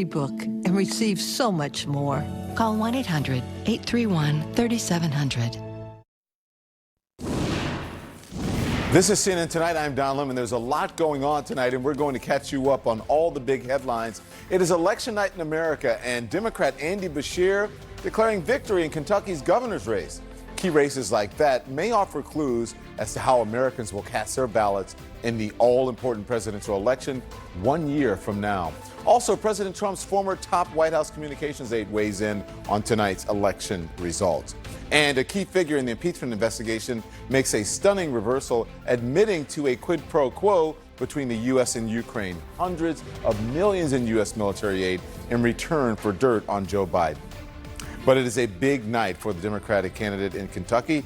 book and receive so much more. Call 1-800-831-3700. This is CNN Tonight. I'm Don Lemon. There's a lot going on tonight, and we're going to catch you up on all the big headlines. It is election night in America, and Democrat Andy Beshear declaring victory in Kentucky's governor's race. Key races like that may offer clues as to how Americans will cast their ballots in the all-important presidential election 1 year from now. Also, President Trump's former top White House communications aide weighs in on tonight's election results. And a key figure in the impeachment investigation makes a stunning reversal, admitting to a quid pro quo between the U.S. and Ukraine. Hundreds of millions in U.S. military aid in return for dirt on Joe Biden. But it is a big night for the Democratic candidate in Kentucky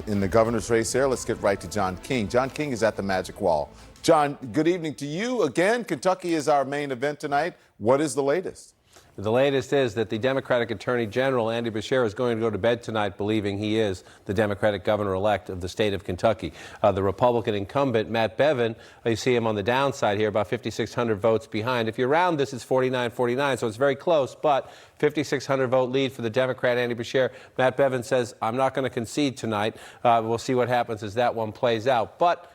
in the governor's race there. Let's get right to John King. John King is at the Magic Wall. John, good evening to you. Again, Kentucky is our main event tonight. What is the latest? The latest is that the Democratic Attorney General, Andy Beshear, is going to go to bed tonight believing he is the Democratic governor-elect of the state of Kentucky. The Republican incumbent, Matt Bevin, you see him on the downside here, about 5,600 votes behind. If you round this, it's 49-49, so it's very close, but 5,600 vote lead for the Democrat, Andy Beshear. Matt Bevin says, I'm not going to concede tonight. We'll see what happens as that one plays out. But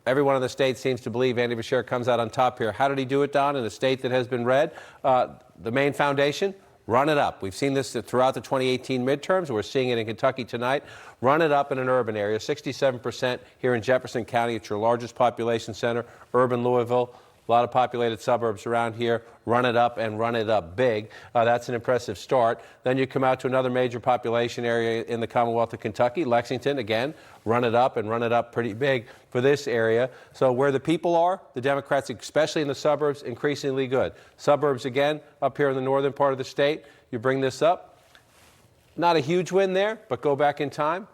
everyone in the state seems to believe Andy Beshear comes out on top here. How did he do it, Don, in a state that has been red? The main foundation, run it up. We've seen this throughout the 2018 midterms. We're seeing it in Kentucky tonight. Run it up in an urban area, 67% here in Jefferson County. It's your largest population center, urban Louisville. A lot of populated suburbs around here. Run it up and run it up big. That's an impressive start. Then you come out to another major population area in the Commonwealth of Kentucky, Lexington. Again, run it up and run it up pretty big for this area. So where the people are, the Democrats, especially in the suburbs, increasingly good. Suburbs, again, up here in the northern part of the state. You bring this up. Not a huge win there, but go back in time.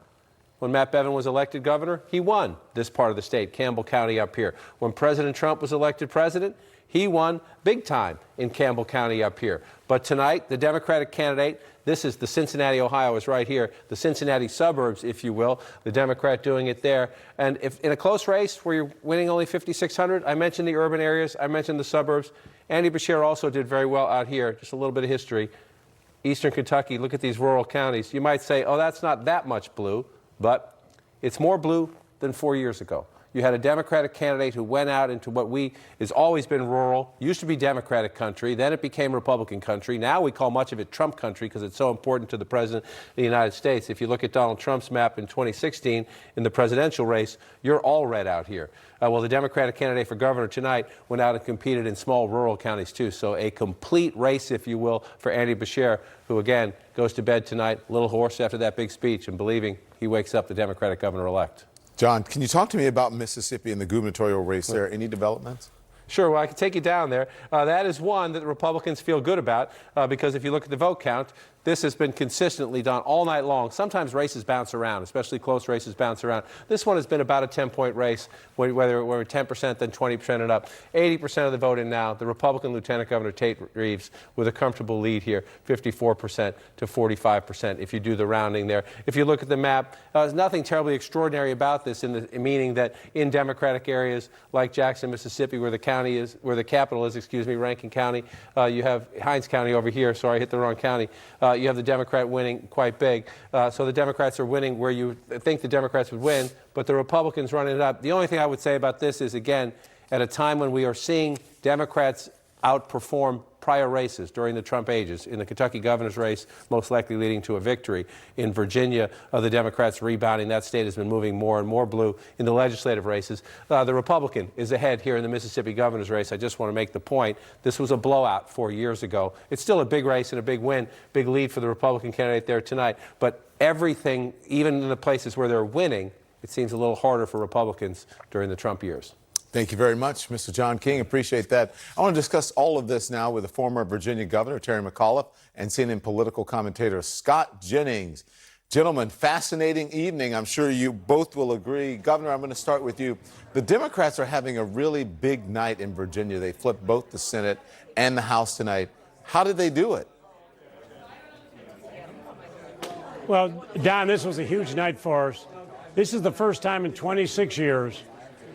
When Matt Bevin was elected governor, he won this part of the state, Campbell County up here. When President Trump was elected president, he won big time in Campbell County up here. But tonight, the Democratic candidate, this is the Cincinnati, Ohio, is right here, the Cincinnati suburbs, if you will, the Democrat doing it there. And if in a close race where you're winning only 5,600, I mentioned the urban areas, I mentioned the suburbs. Andy Beshear also did very well out here. Just a little bit of history. Eastern Kentucky, look at these rural counties. You might say, oh, that's not that much blue. But it's more blue than 4 years ago. You had a Democratic candidate who went out into what has always been rural, used to be Democratic country, then it became Republican country. Now we call much of it Trump country because it's so important to the President of the United States. If you look at Donald Trump's map in 2016 in the presidential race, you're all red out here. Well, the Democratic candidate for governor tonight went out and competed in small rural counties too. So a complete race, if you will, for Andy Beshear, who again goes to bed tonight, a little hoarse after that big speech and believing he wakes up the Democratic governor-elect. John, can you talk to me about Mississippi and the gubernatorial race there? Any developments? Sure. Well, I can take you down there. That is one that the Republicans feel good about because if you look at the vote count, this has been consistently done all night long. Sometimes races bounce around, especially close races bounce around. This one has been about a 10-point race, whether we're 10%, then 20% and up. 80% of the vote in now. The Republican Lieutenant Governor Tate Reeves with a comfortable lead here, 54% to 45% if you do the rounding there. If you look at the map, there's nothing terribly extraordinary about this meaning that in Democratic areas like Jackson, Mississippi, where the capital is, Rankin County, you have Hinds County over here. Sorry, I hit the wrong county. You have the Democrat winning quite big. So the Democrats are winning where you think the Democrats would win, but the Republicans running it up. The only thing I would say about this is, again, at a time when we are seeing Democrats outperform prior races during the Trump ages, in the Kentucky governor's race, most likely leading to a victory. In Virginia, the Democrats rebounding. That state has been moving more and more blue in the legislative races. The Republican is ahead here in the Mississippi governor's race. I just want to make the point. This was a blowout 4 years ago. It's still a big race and a big win, big lead for the Republican candidate there tonight. But everything, even in the places where they're winning, it seems a little harder for Republicans during the Trump years. Thank you very much, Mr. John King. Appreciate that. I want to discuss all of this now with the former Virginia governor, Terry McAuliffe, and CNN political commentator Scott Jennings. Gentlemen, fascinating evening. I'm sure you both will agree. Governor, I'm going to start with you. The Democrats are having a really big night in Virginia. They flipped both the Senate and the House tonight. How did they do it? Well, Don, this was a huge night for us. This is the first time in 26 years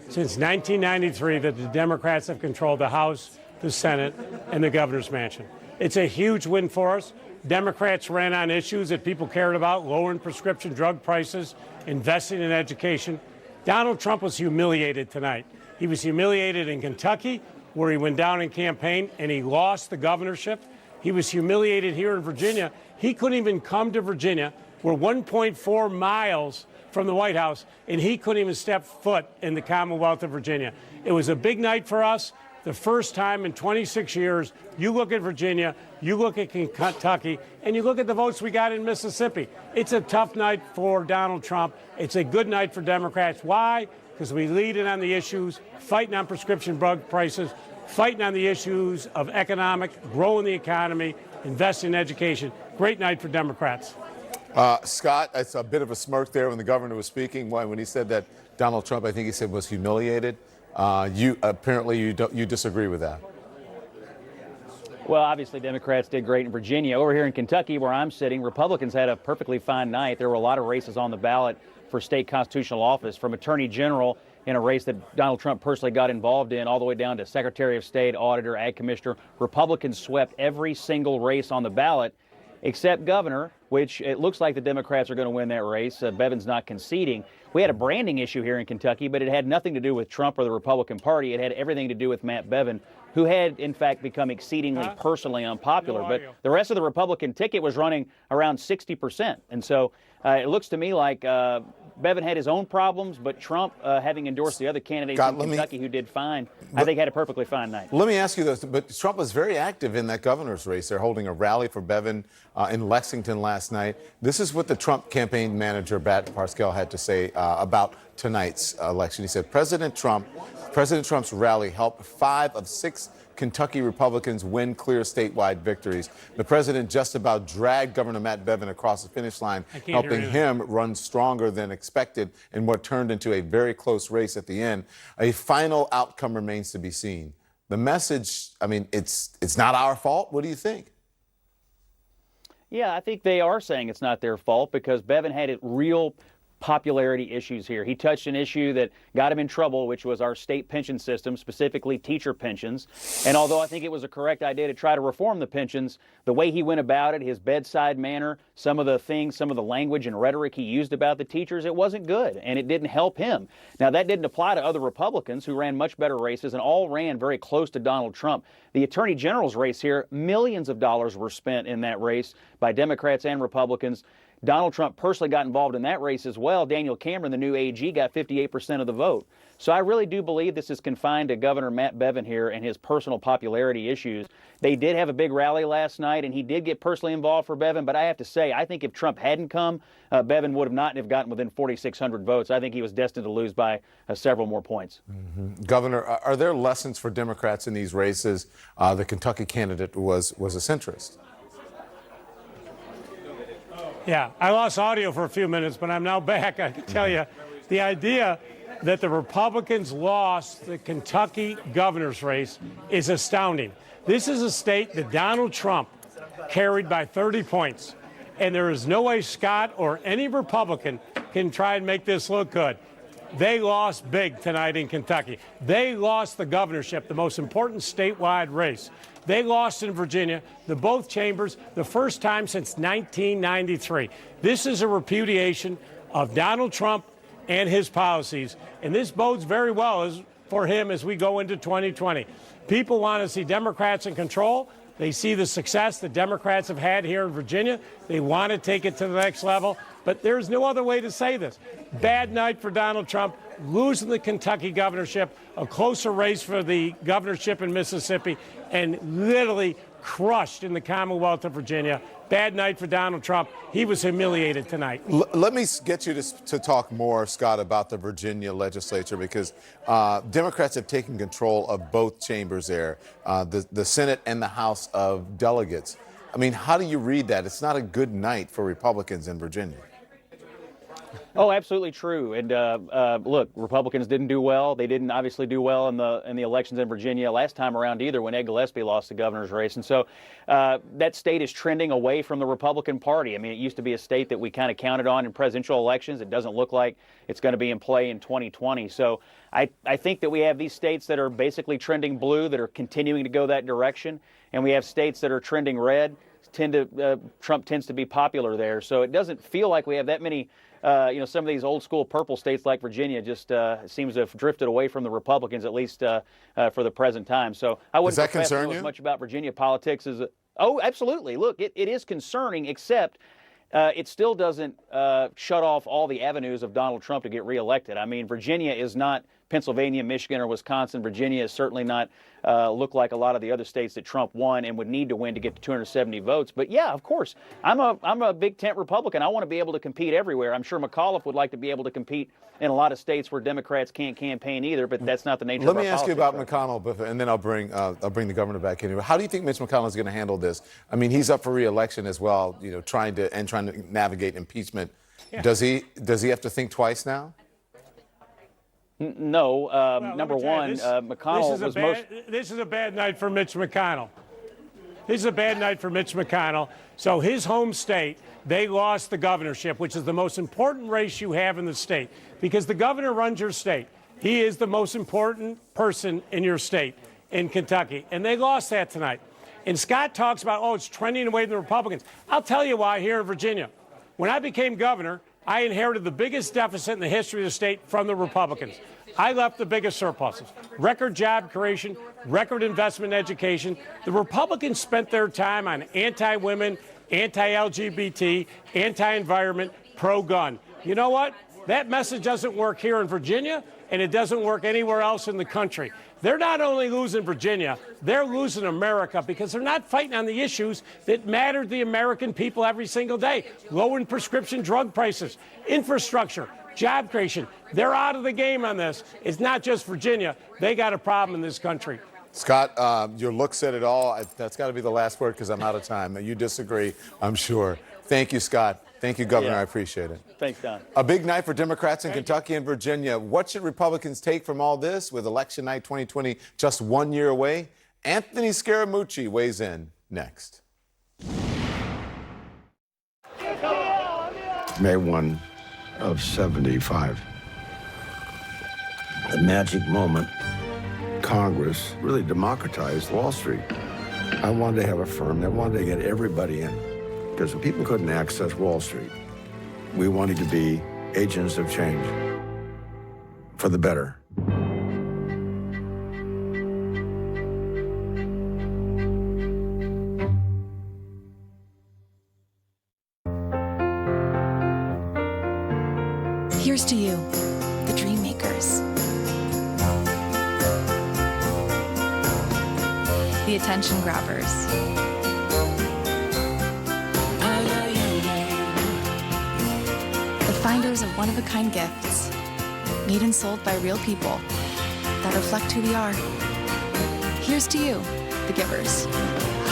since 1993 that the Democrats have controlled the House, the Senate, and the governor's mansion. It's a huge win for us. Democrats ran on issues that people cared about, lowering prescription drug prices, investing in education. Donald Trump was humiliated tonight. He was humiliated in Kentucky, where he went down in campaign and he lost the governorship. He was humiliated here in Virginia. He couldn't even come to Virginia. We're 1.4 miles from the White House, and he couldn't even step foot in the Commonwealth of Virginia. It was a big night for us. The first time in 26 years, you look at Virginia, you look at Kentucky, and you look at the votes we got in Mississippi. It's a tough night for Donald Trump. It's a good night for Democrats. Why? Because we lead in on the issues, fighting on prescription drug prices, fighting on the issues of economic, growing the economy, investing in education. Great night for Democrats. Scott, it's a bit of a smirk there when the governor was speaking. When he said that Donald Trump, I think he said, was humiliated. You disagree with that. Well, obviously, Democrats did great in Virginia. Over here in Kentucky, where I'm sitting, Republicans had a perfectly fine night. There were a lot of races on the ballot for state constitutional office, from attorney general in a race that Donald Trump personally got involved in, all the way down to Secretary of State, auditor, ag commissioner. Republicans swept every single race on the ballot except governor, which it looks like the Democrats are going to win that race. Bevin's not conceding. We had a branding issue here in Kentucky, but it had nothing to do with Trump or the Republican Party. It had everything to do with Matt Bevin, who had, in fact, become exceedingly personally unpopular. But the rest of the Republican ticket was running around 60%. And so it looks to me like Bevin had his own problems, but Trump, having endorsed the other candidates in Kentucky who did fine, I think had a perfectly fine night. Let me ask you this, but Trump was very active in that governor's race. They're holding a rally for Bevin in Lexington last night. This is what the Trump campaign manager, Bat Parscale, had to say about tonight's election. He said, President Trump's rally helped 5 of 6 Kentucky Republicans win clear statewide victories. The president just about dragged Governor Matt Bevin across the finish line, helping him run stronger than expected in what turned into a very close race at the end. A final outcome remains to be seen. The message, I mean, it's not our fault. What do you think? Yeah, I think they are saying it's not their fault because Bevin had real popularity issues here. He touched an issue that got him in trouble, which was our state pension system, specifically teacher pensions. And although I think it was a correct idea to try to reform the pensions, the way he went about it, his bedside manner, some of the language and rhetoric he used about the teachers, it wasn't good, and it didn't help him. Now, that didn't apply to other Republicans who ran much better races and all ran very close to Donald Trump. The Attorney General's race here, millions of dollars were spent in that race by Democrats and Republicans. Donald Trump personally got involved in that race as well. Daniel Cameron, the new AG, got 58% of the vote. So I really do believe this is confined to Governor Matt Bevin here and his personal popularity issues. They did have a big rally last night, and he did get personally involved for Bevin. But I have to say, I think if Trump hadn't come, Bevin would have not have gotten within 4,600 votes. I think he was destined to lose by several more points. Mm-hmm. Governor, are there lessons for Democrats in these races? The Kentucky candidate was a centrist. Yeah, I lost audio for a few minutes, but I'm now back. I can tell you, the idea that the Republicans lost the Kentucky governor's race is astounding. This is a state that Donald Trump carried by 30 points, and there is no way Scott or any Republican can try and make this look good. They lost big tonight in Kentucky. They lost the governorship, the most important statewide race. They lost in Virginia, both chambers, the first time since 1993. This is a repudiation of Donald Trump and his policies, and this bodes very well for him as we go into 2020. People want to see Democrats in control. They see the success the Democrats have had here in Virginia. They want to take it to the next level, but there's no other way to say this. Bad night for Donald Trump, losing the Kentucky governorship, a closer race for the governorship in Mississippi, and literally crushed in the Commonwealth of Virginia. Bad night for Donald Trump. He was humiliated tonight. Let me get you to talk more, Scott, about the Virginia legislature, because Democrats have taken control of both chambers there, the Senate and the House of Delegates. I mean, how do you read that? It's not a good night for Republicans in Virginia. Oh, absolutely true. And look, Republicans didn't do well. They didn't obviously do well in the elections in Virginia last time around either, when Ed Gillespie lost the governor's race. And so that state is trending away from the Republican Party. I mean, it used to be a state that we kind of counted on in presidential elections. It doesn't look like it's going to be in play in 2020. So I think that we have these states that are basically trending blue, that are continuing to go that direction, and we have states that are trending red. Trump tends to be popular there. So it doesn't feel like we have that many. Some of these old school purple states like Virginia just seems to have drifted away from the Republicans, at least for the present time. So I wouldn't profess to know as much about Virginia politics as. Oh, absolutely. Look, it is concerning, except it still doesn't shut off all the avenues of Donald Trump to get reelected. I mean, Virginia is not Pennsylvania, Michigan, or Wisconsin. Virginia is certainly not look like a lot of the other states that Trump won and would need to win to get to 270 votes. But yeah, of course, I'm a big tent Republican. I want to be able to compete everywhere. I'm sure McAuliffe would like to be able to compete in a lot of states where Democrats can't campaign either, but that's not the nature of our politics. Let me ask you about McConnell, and then I'll bring the governor back in here. How do you think Mitch McConnell is going to handle this? I mean, he's up for re-election as well, trying to navigate impeachment. Yeah. Does he have to think twice now? No. Number one, McConnell was most. This is a bad night for Mitch McConnell. This is a bad night for Mitch McConnell. So his home state, they lost the governorship, which is the most important race you have in the state, because the governor runs your state. He is the most important person in your state, in Kentucky, and they lost that tonight. And Scott talks about, it's trending away from the Republicans. I'll tell you why here in Virginia. When I became governor, I inherited the biggest deficit in the history of the state from the Republicans. I left the biggest surpluses. Record job creation, record investment in education. The Republicans spent their time on anti-women, anti-LGBT, anti-environment, pro-gun. You know what? That message doesn't work here in Virginia, and it doesn't work anywhere else in the country. They're not only losing Virginia, they're losing America, because they're not fighting on the issues that matter to the American people every single day. Lowering prescription drug prices, infrastructure, job creation. They're out of the game on this. It's not just Virginia. They got a problem in this country. Scott, your look said it all. That's got to be the last word, because I'm out of time. You disagree, I'm sure. Thank you, Scott. Thank you, Governor. I appreciate it. Thanks, Don. A big night for Democrats in Kentucky and Virginia. What should Republicans take from all this with election night 2020 just 1 year away? Anthony Scaramucci weighs in next. May 1 of 75. The magic moment. Congress really democratized Wall Street. I wanted to have a firm that wanted to get everybody in, because people couldn't access Wall Street. We wanted to be agents of change for the better. Here's to you, the dream makers. The attention grabbers. The finders of one-of-a-kind gifts, made and sold by real people that reflect who we are. Here's to you, the givers.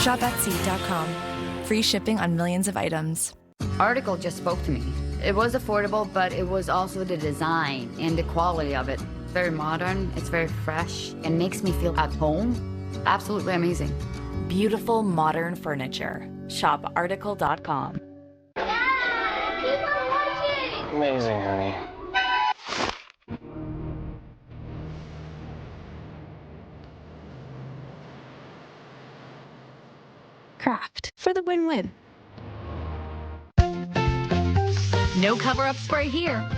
Shop Etsy.com. Free shipping on millions of items. Article just spoke to me. It was affordable, but it was also the design and the quality of it. Very modern, it's very fresh, and makes me feel at home. Absolutely amazing. Beautiful modern furniture. Shop Article.com. Amazing, honey. Craft for the win-win. No cover-up spray here.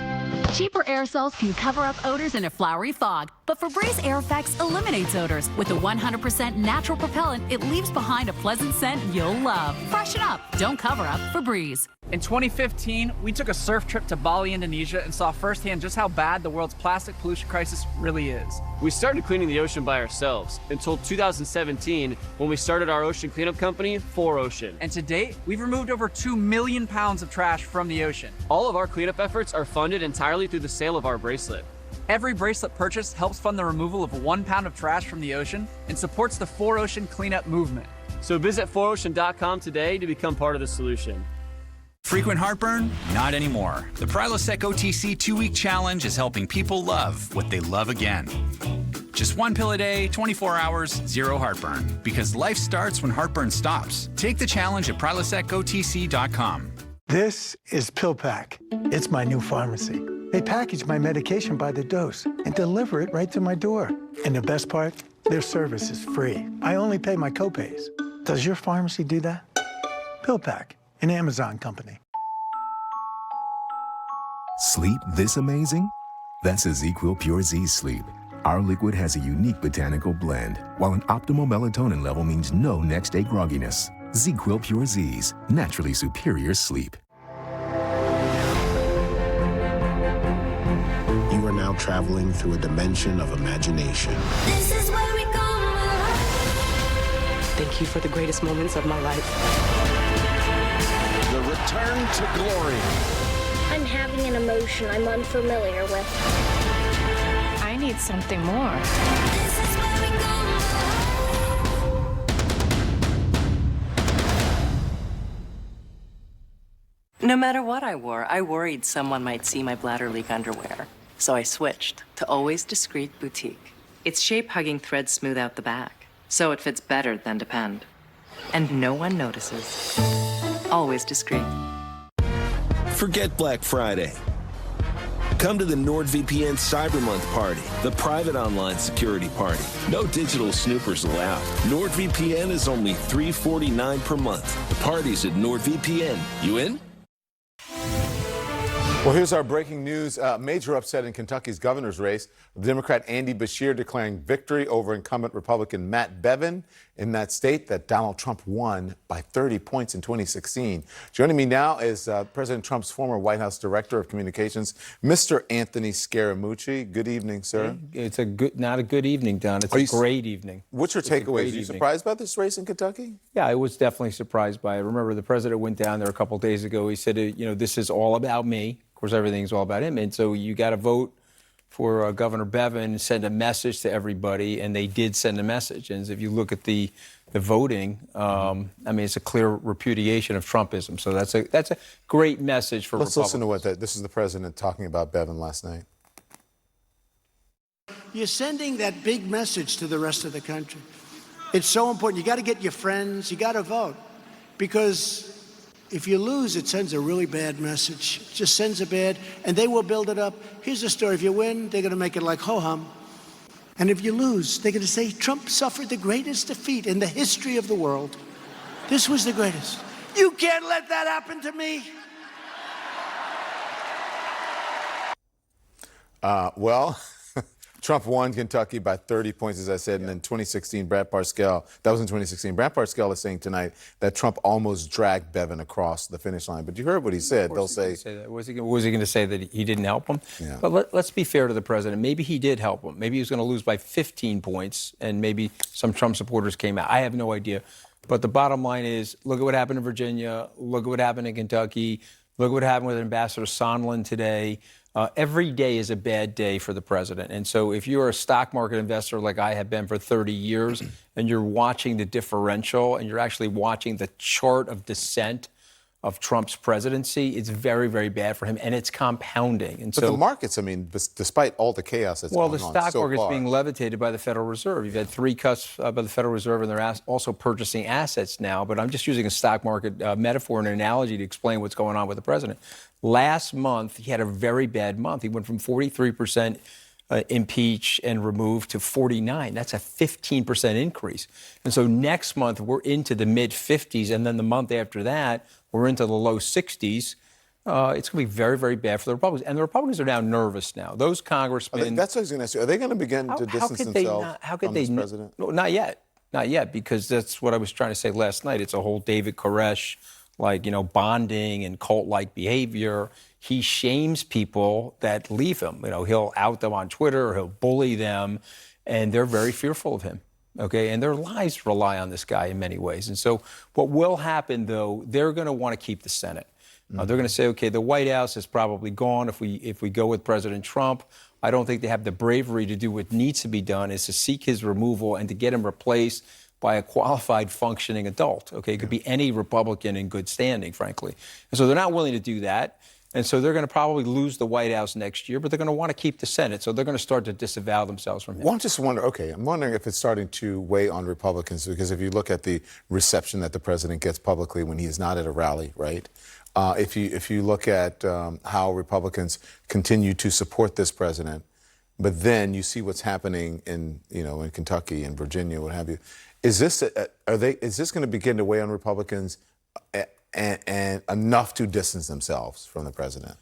Cheaper aerosols can cover up odors in a flowery fog, but Febreze Air Effects eliminates odors. With a 100% natural propellant, it leaves behind a pleasant scent you'll love. Freshen up. Don't cover up. Febreze. In 2015, we took a surf trip to Bali, Indonesia, and saw firsthand just how bad the world's plastic pollution crisis really is. We started cleaning the ocean by ourselves until 2017, when we started our ocean cleanup company, 4Ocean. And to date, we've removed over 2 million pounds of trash from the ocean. All of our cleanup efforts are funded entirely through the sale of our bracelet. Every bracelet purchased helps fund the removal of 1 pound of trash from the ocean and supports the 4Ocean cleanup movement. So visit 4Ocean.com today to become part of the solution. Frequent heartburn? Not anymore. The Prilosec OTC 2-week challenge is helping people love what they love again. Just 1 pill a day, 24 hours, 0 heartburn. Because life starts when heartburn stops. Take the challenge at prilosecotc.com. This is PillPack. It's my new pharmacy. They package my medication by the dose and deliver it right to my door. And the best part? Their service is free. I only pay my copays. Does your pharmacy do that? PillPack, an Amazon company. Sleep this amazing? That's ZzzQuil Pure Z Sleep. Our liquid has a unique botanical blend, while an optimal melatonin level means no next-day grogginess. ZzzQuil Pure Z's, naturally superior sleep. You are now traveling through a dimension of imagination. This is where we go. Thank you for the greatest moments of my life. The return to glory. I'm having an emotion I'm unfamiliar with. I need something more. This is where we go. No matter what I wore, I worried someone might see my bladder leak underwear. So I switched to Always Discreet Boutique. Its shape-hugging threads smooth out the back, so it fits better than Depend. And no one notices. Always discreet. Forget Black Friday. Come to the NordVPN Cyber Month party, the private online security party. No digital snoopers allowed. NordVPN is only $349 per month. The party's at NordVPN. You in? Well, here's our breaking news. Major upset in Kentucky's governor's race. Democrat Andy Beshear declaring victory over incumbent Republican Matt Bevin in that state that Donald Trump won by 30 points in 2016. Joining me now is President Trump's former White House Director of Communications, Mr. Anthony Scaramucci. Good evening, sir. It's not a good evening, Don. It's a great evening. What's your takeaways? Are you surprised by this race in Kentucky? Yeah, I was definitely surprised by it. Remember, the president went down there a couple days ago. He said, this is all about me. Of course, everything's all about him. And so you got to vote for Governor Bevin, send a message to everybody, and they did send a message. And if you look at the voting, it's a clear repudiation of Trumpism. So that's a great message for Let's Republicans. listen to this is the president talking about Bevin last night. You're sending that big message to the rest of the country. It's so important. You got to get your friends. You got to vote, because if you lose, it sends a really bad message. It just sends a bad, and they will build it up. Here's the story. If you win, they're going to make it like ho-hum. And if you lose, they're going to say Trump suffered the greatest defeat in the history of the world. This was the greatest. You can't let that happen to me. Trump won Kentucky by 30 points, as I said, and in 2016, Brad Parscale, that was in 2016. Brad Parscale is saying tonight that Trump almost dragged Bevin across the finish line. But you heard what he said. They'll say that. Was he going to say that he didn't help him? Yeah. But let's be fair to the president. Maybe he did help him. Maybe he was going to lose by 15 points, and maybe some Trump supporters came out. I have no idea. But the bottom line is, look at what happened in Virginia. Look at what happened in Kentucky. Look at what happened with Ambassador Sondland today. Every day is a bad day for the president. And so if you're a stock market investor like I have been for 30 years and you're watching the differential and you're actually watching the chart of descent of Trump's presidency, it's very, very bad for him, and it's compounding. And but the markets, despite all the chaos that's going on the so stock market's far, being levitated by the Federal Reserve. You've had 3 cuts by the Federal Reserve, and they're also purchasing assets now. But I'm just using a stock market metaphor and analogy to explain what's going on with the president. Last month, he had a very bad month. He went from 43% impeach and remove to 49. That's a 15% increase. And so next month, we're into the mid-50s, and then the month after that, we're into the low 60s. It's going to be very, very bad for the Republicans. And the Republicans are now nervous now. Those congressmen... that's what I was going to ask you. Are they going to begin to distance themselves from this president? No, not yet. Not yet, because that's what I was trying to say last night. It's a whole David Koresh, bonding and cult-like behavior. He shames people that leave him. He'll out them on Twitter, or he'll bully them, and they're very fearful of him. Okay, and their lives rely on this guy in many ways. And so what will happen, though, they're going to want to keep the Senate. They're going to say, okay, the White House is probably gone if we go with President Trump. I don't think they have the bravery to do what needs to be done, is to seek his removal and to get him replaced by a qualified, functioning adult. Okay, it could be any Republican in good standing, frankly. And so they're not willing to do that. And so they're going to probably lose the White House next year, but they're going to want to keep the Senate. So they're going to start to disavow themselves from him. Well, I'm just wondering, okay, I'm wondering if it's starting to weigh on Republicans, because if you look at the reception that the president gets publicly when he is not at a rally, right? If you look at how Republicans continue to support this president, but then you see what's happening in Kentucky and Virginia, what have you, is this going to begin to weigh on Republicans and enough to distance themselves from the president?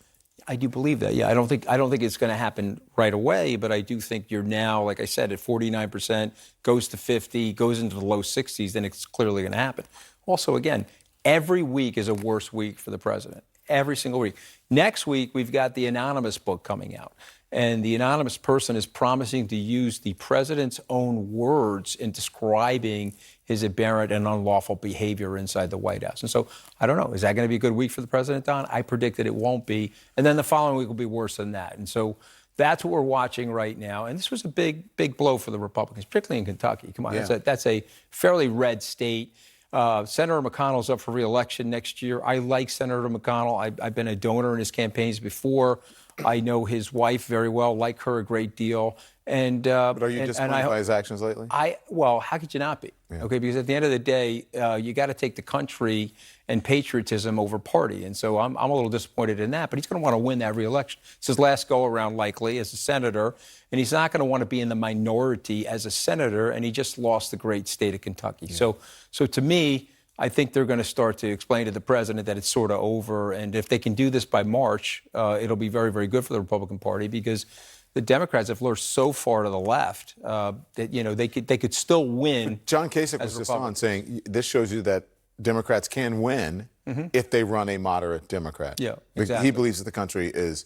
I do believe that. Yeah, I don't think it's going to happen right away, but I do think you're now, like I said, at 49%, goes to 50, goes into the low 60s, then it's clearly going to happen. Also, again, every week is a worse week for the president. Every single week. Next week, we've got the Anonymous book coming out. And the anonymous person is promising to use the president's own words in describing his aberrant and unlawful behavior inside the White House. And so, I don't know, is that going to be a good week for the president, Don? I predict that it won't be. And then the following week will be worse than that. And so that's what we're watching right now. And this was a big blow for the Republicans, particularly in Kentucky. Come on, Yeah. that's a fairly red state. Senator McConnell's up for re-election next year. I like Senator McConnell. I've been a donor in his campaigns before. I know his wife very well, like her a great deal. But are you disappointed by his actions lately? Well, how could you not be? Yeah. Okay, because at the end of the day, you got to take the country and patriotism over party. And so I'm a little disappointed in that, but he's going to want to win that re-election. It's his last go-around, likely, as a senator, and he's not going to want to be in the minority as a senator, and he just lost the great state of Kentucky. Yeah. So to me, I think they're going to start to explain to the president that it's sort of over, and if they can do this by March, it'll be very, very good for the Republican Party, because the Democrats have lurched so far to the left that they could still win. But John Kasich was just on saying this shows you that Democrats can win if they run a moderate Democrat. Yeah, exactly. He believes that the country is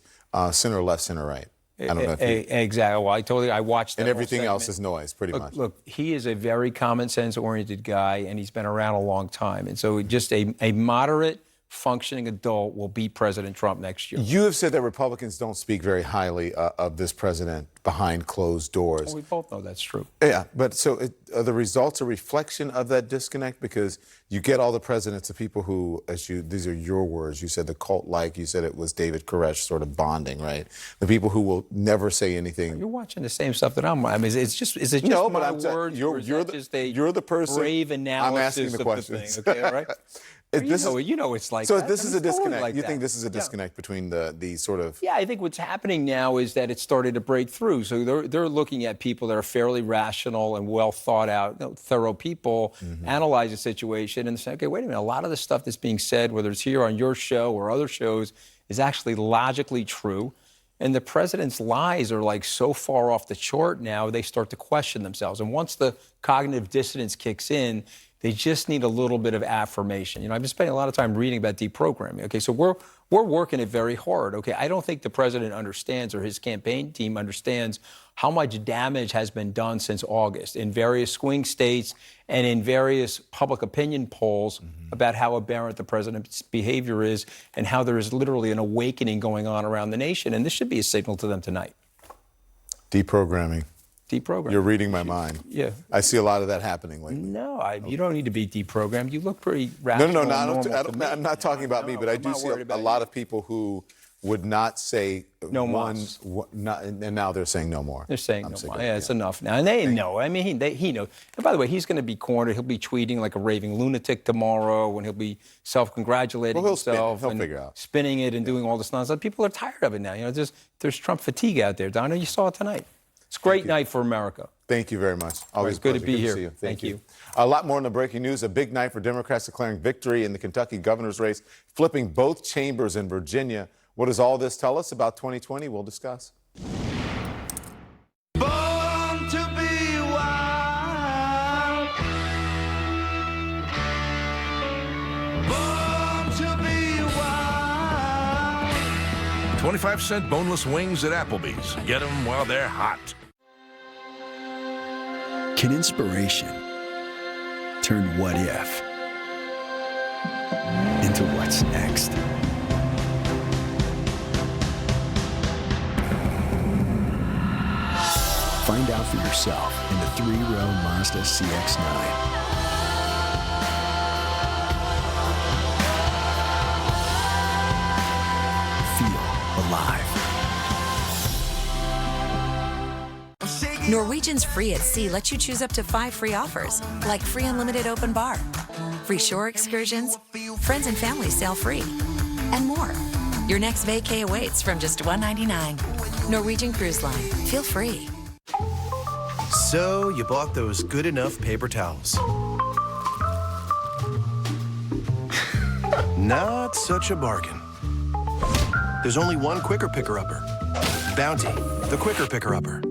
center left, center right. I don't know if exactly. Well, I watched that. And everything else is noise, pretty much. Look, he is a very common sense oriented guy, and he's been around a long time. And so just a moderate, functioning adult will beat President Trump next year. You have said that Republicans don't speak very highly of this president behind closed doors. Well, we both know that's true. Yeah, but so are the results a reflection of that disconnect? Because you get all the presidents of people who, these are your words, you said the cult-like, you said it was David Koresh sort of bonding, right? The people who will never say anything. You're watching the same stuff that I'm. I mean, is it just no, my but words? You're the person. Brave analysis I'm asking the of questions. The thing, okay, all right? You know it's like so that. This is a disconnect. Like you think this is a disconnect between the sort of... Yeah, I think what's happening now is that it's starting to break through. So they're looking at people that are fairly rational and well thought out, thorough people, analyze the situation and say, okay, wait a minute, a lot of the stuff that's being said, whether it's here on your show or other shows, is actually logically true. And the president's lies are like so far off the chart now, they start to question themselves. And once the cognitive dissonance kicks in, they just need a little bit of affirmation. I've been spending a lot of time reading about deprogramming. Okay, so we're working it very hard. Okay, I don't think the president understands, or his campaign team understands, how much damage has been done since August in various swing states and in various public opinion polls about how aberrant the president's behavior is and how there is literally an awakening going on around the nation. And this should be a signal to them tonight. Deprogramming. You're reading my mind. Yeah. I see a lot of that happening lately. No, you don't need to be deprogrammed. You look pretty rational. No, I'm not talking about me, but I do see a lot of people who would not say no more. And now they're saying no more. They're saying no more. Yeah, it's enough now. And they know. I mean, he knows. And by the way, he's going to be cornered. He'll be tweeting like a raving lunatic tomorrow, and he'll be self-congratulating himself he'll figure out. Spinning it and doing all this nonsense. People are tired of it now. There's Trump fatigue out there, Donna. You saw it tonight. It's a great night for America. Thank you very much. Always good to be here. To see you. Thank you. A lot more in the breaking news. A big night for Democrats declaring victory in the Kentucky governor's race, flipping both chambers in Virginia. What does all this tell us about 2020? We'll discuss. Born to be wild. Born to be wild. 25-cent boneless wings at Applebee's. Get them while they're hot. Can inspiration turn what if into what's next? Find out for yourself in the 3-row Mazda CX-9. Norwegian's Free at Sea lets you choose up to 5 free offers, like free unlimited open bar, free shore excursions, friends and family sail free, and more. Your next vacay awaits from just $199. Norwegian Cruise Line. Feel free. So you bought those good enough paper towels. Not such a bargain. There's only one quicker picker-upper. Bounty, the quicker picker-upper.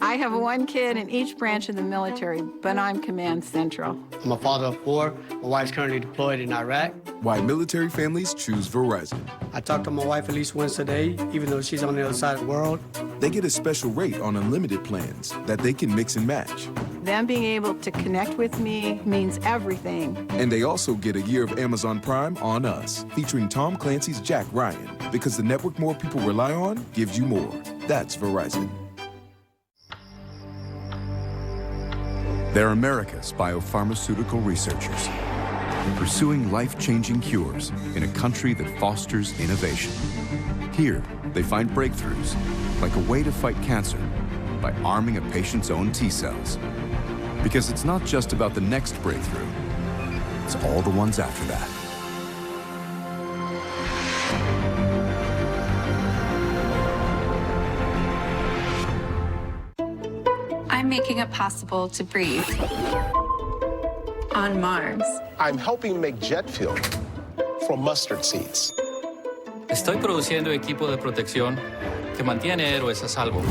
I have one kid in each branch of the military, but I'm Command Central. I'm a father of 4. My wife's currently deployed in Iraq. Why military families choose Verizon. I talk to my wife at least once a day, even though she's on the other side of the world. They get a special rate on unlimited plans that they can mix and match. Them being able to connect with me means everything. And they also get a year of Amazon Prime on us, featuring Tom Clancy's Jack Ryan, because the network more people rely on gives you more. That's Verizon. They're America's biopharmaceutical researchers, pursuing life-changing cures in a country that fosters innovation. Here, they find breakthroughs, like a way to fight cancer by arming a patient's own T-cells. Because it's not just about the next breakthrough, it's all the ones after that. I'm making it possible to breathe on Mars. I'm helping make jet fuel from mustard seeds. Estoy produciendo equipo de protección que mantiene héroes a salvo.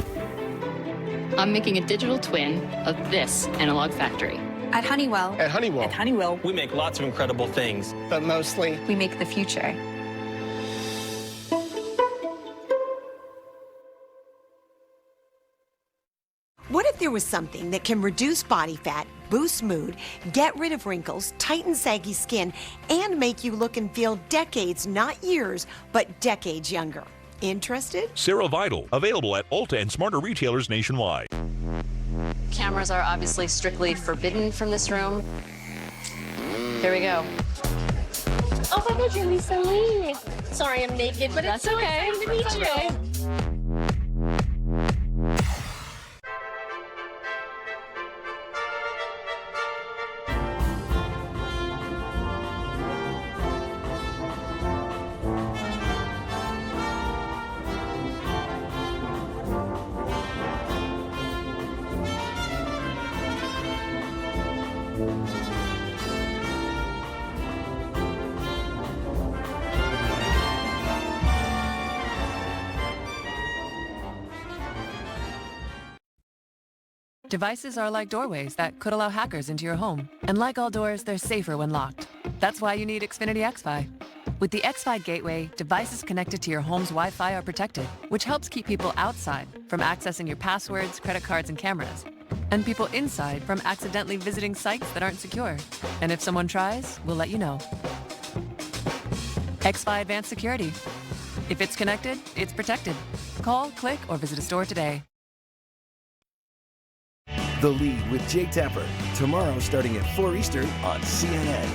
I'm making a digital twin of this analog factory. At Honeywell. At Honeywell, we make lots of incredible things. but mostly We make the future. What if there was something that can reduce body fat, boost mood, get rid of wrinkles, tighten saggy skin, and make you look and feel decades, not years, but decades younger? Interested? Serovital, available at Ulta and smarter retailers nationwide. Cameras are obviously strictly forbidden from this room. Here we go. Oh my God, you're Lisa Lee. Sorry, I'm naked, but That's it's so okay. exciting to meet you. Okay. Devices are like doorways that could allow hackers into your home. And like all doors, they're safer when locked. That's why you need Xfinity XFi. With the XFi Gateway, devices connected to your home's Wi-Fi are protected, which helps keep people outside from accessing your passwords, credit cards, and cameras. And people inside from accidentally visiting sites that aren't secure. And if someone tries, we'll let you know. XFi Advanced Security. If it's connected, it's protected. Call, click, or visit a store today. The Lead with Jake Tapper, tomorrow starting at 4 Eastern on CNN.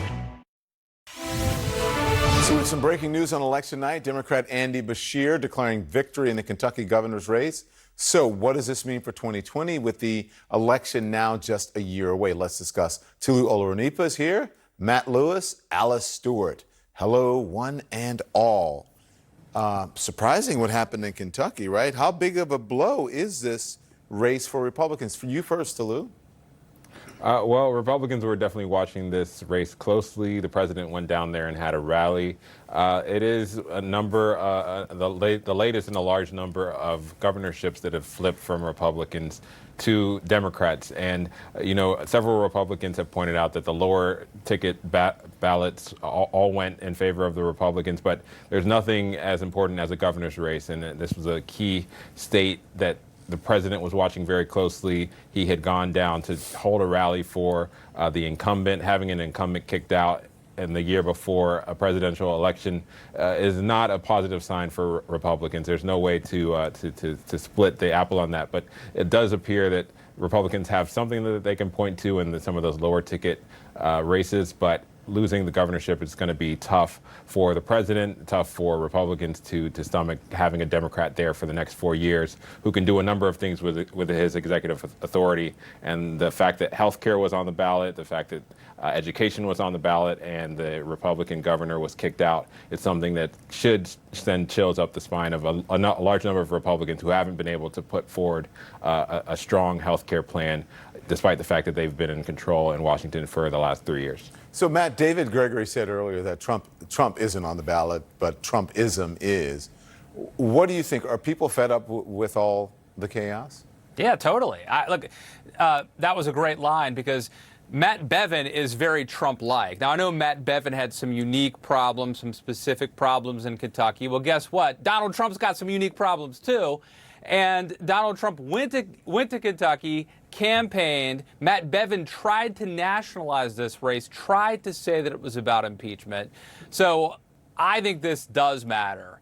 So with some breaking news on election night, Democrat Andy Beshear declaring victory in the Kentucky governor's race. So what does this mean for 2020 with the election now just a year away? Let's discuss. Tulu Olorunipa is here, Matt Lewis, Alice Stewart. Hello, one and all. Surprising what happened in Kentucky, right? How big of a blow is this race for Republicans? For you first, Tulu. Well, Republicans were definitely watching this race closely. The president went down there and had a rally. It is a number, the latest in a large number of governorships that have flipped from Republicans to Democrats. And, you know, several Republicans have pointed out that the lower ticket ballots all went in favor of the Republicans, but there's nothing as important as a governor's race. And this was a key state that the president was watching very closely. He had gone down to hold a rally for the incumbent. Having an incumbent kicked out in the year before a presidential election is not a positive sign for Republicans. There's no way to split the apple on that. But it does appear that Republicans have something that they can point to in some of those lower ticket races. But losing the governorship is going to be tough for the president, tough for Republicans to stomach having a Democrat there for the next 4 years who can do a number of things with his executive authority. And the fact that health care was on the ballot, the fact that education was on the ballot, and the Republican governor was kicked out, it's something that should send chills up the spine of a large number of Republicans who haven't been able to put forward a strong health care plan, despite the fact that they've been in control in Washington for the last 3 years. So, Matt, David Gregory said earlier that Trump isn't on the ballot, but Trumpism is. What do you think? Are people fed up with all the chaos? Yeah, totally. Look, that was a great line because Matt Bevin is very Trump-like. Now, I know Matt Bevin had some unique problems, some specific problems in Kentucky. Well, guess what? Donald Trump's got some unique problems, too. And Donald Trump went to Kentucky, campaigned. Matt Bevin tried to nationalize this race, tried to say that it was about impeachment. So I think this does matter.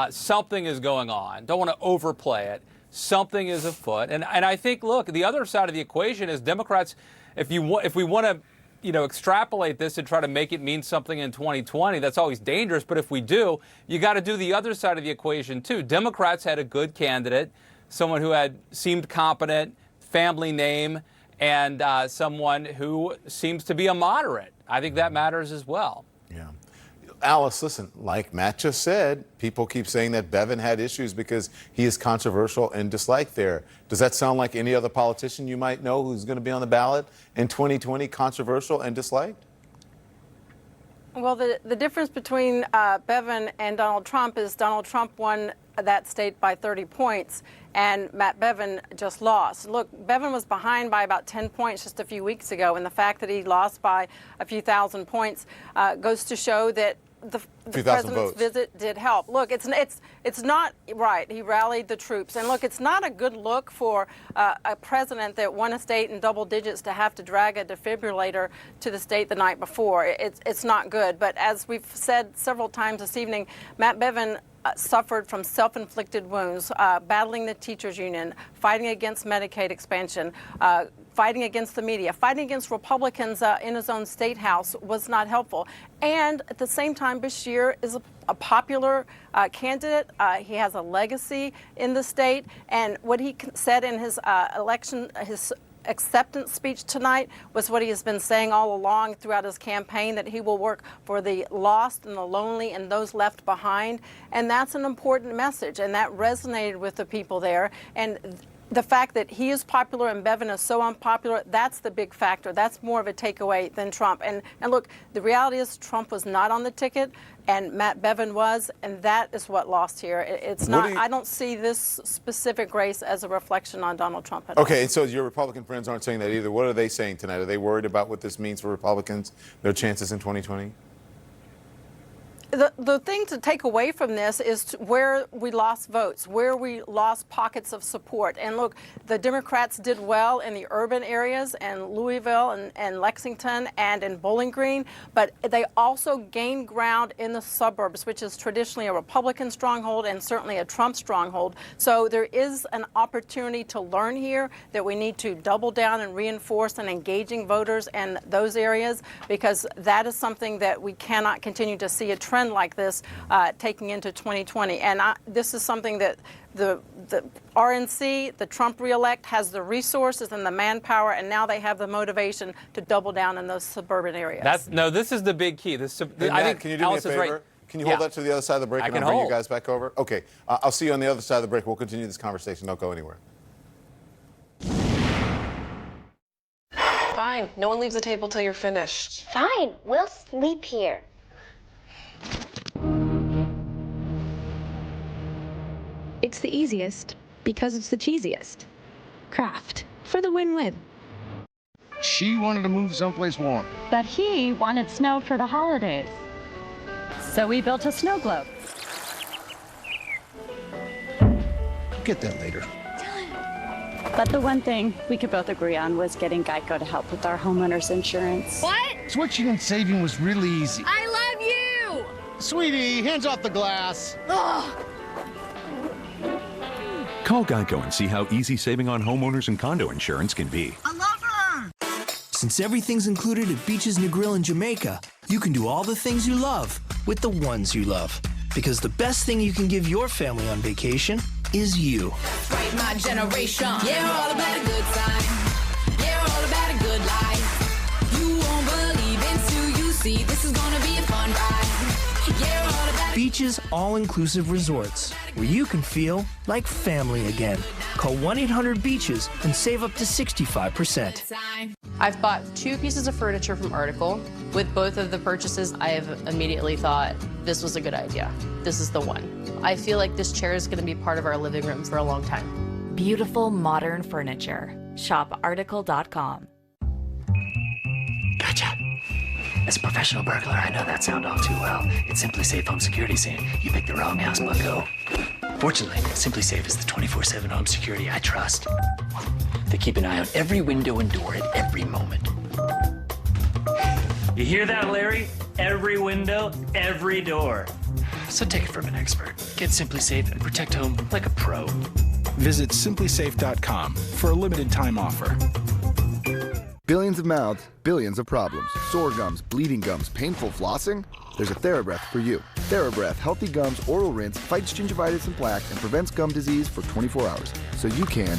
Something is going on. Don't want to overplay it. Something is afoot. And I think, look, the other side of the equation is Democrats, if we want to extrapolate this and try to make it mean something in 2020, that's always dangerous. But if we do, you got to do the other side of the equation, too. Democrats had a good candidate, someone who seemed competent, family name, and someone who seems to be a moderate. I think that matters as well. Yeah. Alice, listen, like Matt just said, people keep saying that Bevin had issues because he is controversial and disliked there. Does that sound like any other politician you might know who's going to be on the ballot in 2020, controversial and disliked? Well, the difference between Bevin and Donald Trump is Donald Trump won that state by 30 points, and Matt Bevin just lost. Look, Bevin was behind by about 10 points just a few weeks ago, and the fact that he lost by a few thousand points goes to show that the president's visit did help. Look, it's not right. He rallied the troops. And look, it's not a good look for a president that won a state in double digits to have to drag a defibrillator to the state the night before. It's not good. But as we've said several times this evening, Matt Bevin suffered from self-inflicted wounds, battling the teachers union, fighting against Medicaid expansion, fighting against the media, fighting against Republicans in his own state house was not helpful. And at the same time, Beshear is a popular candidate. He has a legacy in the state. And what he said in his his acceptance speech tonight was what he has been saying all along throughout his campaign, that he will work for the lost and the lonely and those left behind. And that's an important message, and that resonated with the people there. And the fact that he is popular and Bevin is so unpopular, that's the big factor. That's more of a takeaway than Trump. And look, the reality is Trump was not on the ticket, and Matt Bevin was, and that is what lost here. It's not. I don't see this specific race as a reflection on Donald Trump at all. Okay, and so your Republican friends aren't saying that either. What are they saying tonight? Are they worried about what this means for Republicans, their chances in 2020? The thing to take away from this is where we lost votes, where we lost pockets of support. And look, the Democrats did well in the urban areas and Louisville and Lexington and in Bowling Green, but they also gained ground in the suburbs, which is traditionally a Republican stronghold and certainly a Trump stronghold. So there is an opportunity to learn here that we need to double down and reinforce and engaging voters in those areas, because that is something that we cannot continue to see a trend like this taking into 2020. And this is something that the RNC, the Trump reelect, has the resources and the manpower, and now they have the motivation to double down in those suburban areas. This is the big key. I think, can you do Alice me a favor? Right. Can you hold that to the other side of the break, and I'll bring you guys back over? Okay, I'll see you on the other side of the break. We'll continue this conversation. Don't go anywhere. Fine. No one leaves the table till you're finished. Fine. We'll sleep here. It's the easiest because it's the cheesiest. Kraft, for the win-win. She wanted to move someplace warm. But he wanted snow for the holidays. So we built a snow globe. Get that later. But the one thing we could both agree on was getting Geico to help with our homeowner's insurance. What? Switching and saving was really easy. I love you! Sweetie, hands off the glass. Ugh. Call Geico and see how easy saving on homeowners and condo insurance can be. I love her! Since everything's included at Beaches and Grill in Jamaica, You can do all the things you love with the ones you love. Because the best thing you can give your family on vacation is you. Right, my generation. Yeah, we're all about a good time. Yeah, we're all about a good life. You won't believe until you see. This is gonna be a fun ride. Yeah, we're all about Beaches all-inclusive resorts where you can feel like family again. Call 1-800-BEACHES and save up to 65%. I've bought 2 pieces of furniture from Article. With both of the purchases, I have immediately thought this was a good idea. This is the one. I feel like this chair is going to be part of our living room for a long time. Beautiful modern furniture. Shop article.com. Gotcha. As a professional burglar, I know that sound all too well. It's Simply Safe Home Security saying, you picked the wrong house, bucko. Fortunately, Simply Safe is the 24/7 home security I trust. They keep an eye on every window and door at every moment. You hear that, Larry? Every window, every door. So take it from an expert. Get Simply Safe and protect home like a pro. Visit simplysafe.com for a limited time offer. Billions of mouths, billions of problems. Sore gums, bleeding gums, painful flossing? There's a TheraBreath for you. TheraBreath Healthy Gums Oral Rinse fights gingivitis and plaque and prevents gum disease for 24 hours. So you can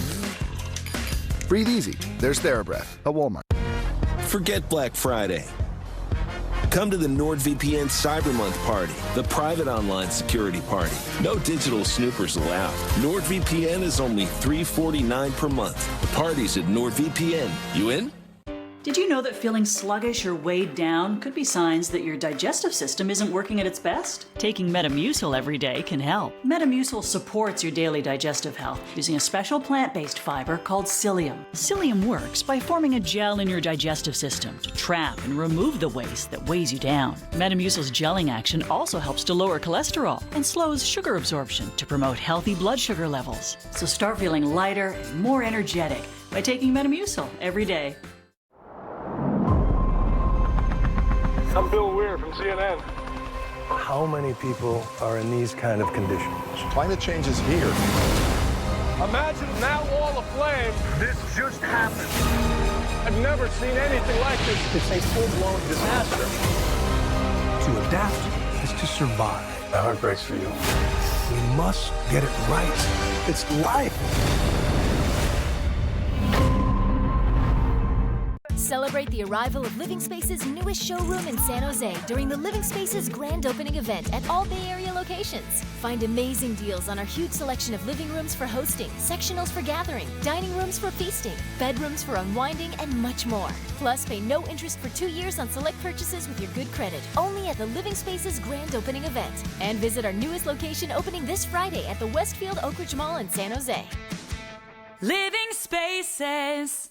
breathe easy. There's TheraBreath at Walmart. Forget Black Friday. Come to the NordVPN Cyber Month party, the private online security party. No digital snoopers allowed. NordVPN is only $349 per month. The party's at NordVPN. You in? Did you know that feeling sluggish or weighed down could be signs that your digestive system isn't working at its best? Taking Metamucil every day can help. Metamucil supports your daily digestive health using a special plant-based fiber called psyllium. Psyllium works by forming a gel in your digestive system to trap and remove the waste that weighs you down. Metamucil's gelling action also helps to lower cholesterol and slows sugar absorption to promote healthy blood sugar levels. So start feeling lighter and more energetic by taking Metamucil every day. I'm Bill Weir from CNN. How many people are in these kind of conditions? Climate change is here. Imagine that wall of flame. This just happened. I've never seen anything like this. It's a full-blown disaster. To adapt is to survive. My heart breaks for you. We must get it right. It's life. Celebrate the arrival of Living Space's newest showroom in San Jose during the Living Space's grand opening event at all Bay Area locations. Find amazing deals on our huge selection of living rooms for hosting, sectionals for gathering, dining rooms for feasting, bedrooms for unwinding, and much more. Plus, pay no interest for 2 years on select purchases with your good credit, only at the Living Space's grand opening event. And visit our newest location opening this Friday at the Westfield Oak Ridge Mall in San Jose. Living Spaces.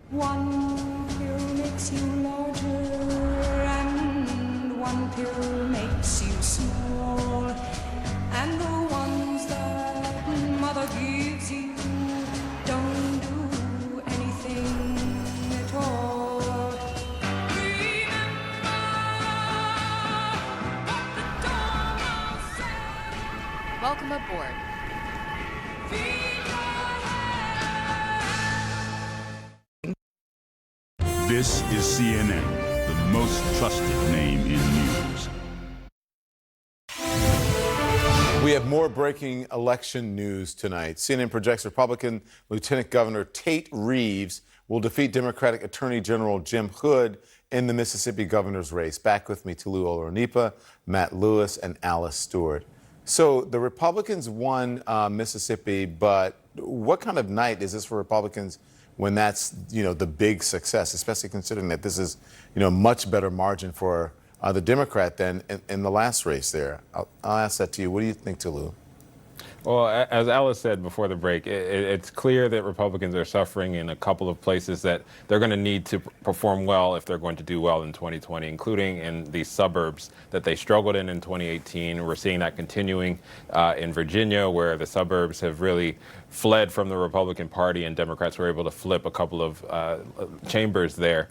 One pill makes you larger, and one pill makes you small. And the ones that mother gives you don't do anything at all. Welcome aboard. This is CNN, the most trusted name in news. We have more breaking election news tonight. CNN projects Republican Lieutenant Governor Tate Reeves will defeat Democratic Attorney General Jim Hood in the Mississippi governor's race. Back with me, Tolu Olorunnipa, Matt Lewis, and Alice Stewart. So the Republicans won Mississippi, but what kind of night is this for Republicans when that's, the big success, especially considering that this is, much better margin for the Democrat than in the last race there? I'll ask that to you. What do you think, Tolu? Well, as Alice said before the break, it's clear that Republicans are suffering in a couple of places that they're going to need to perform well if they're going to do well in 2020, including in the suburbs that they struggled in 2018. We're seeing that continuing in Virginia, where the suburbs have really fled from the Republican Party, and Democrats were able to flip a couple of chambers there.